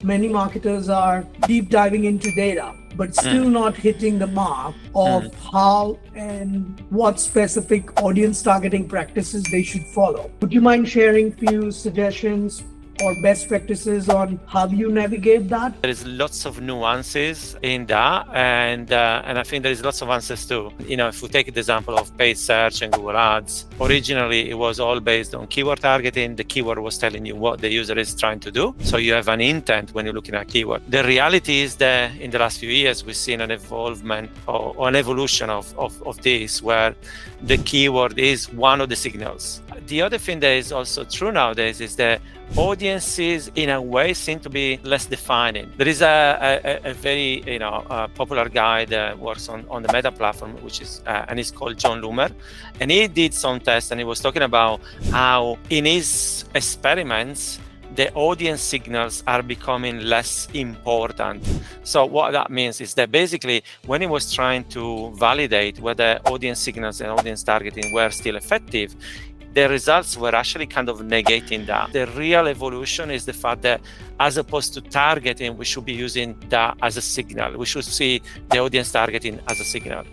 many marketers are deep diving into data, but still not hitting the mark of how and what specific audience targeting practices they should follow. Would you mind sharing few suggestions or best practices on how you navigate that? There is lots of nuances in that, and I think there is lots of answers too. If we take the example of paid search and Google Ads, originally it was all based on keyword targeting. The keyword was telling you what the user is trying to do, so you have an intent when you're looking at keyword. The reality is that in the last few years we've seen an evolvement or an evolution of this, where the keyword is one of the signals. The other thing that is also true nowadays is that audiences in a way seem to be less defining. There is a very popular guy that works on the Meta platform, which is and he's called John Loomer, and he did some tests and he was talking about how in his experiments the audience signals are becoming less important. So what that means is that basically when he was trying to validate whether audience signals and audience targeting were still effective, the results were actually kind of negating that. The real evolution is the fact that as opposed to targeting, we should be using that as a signal. We should see the audience targeting as a signal.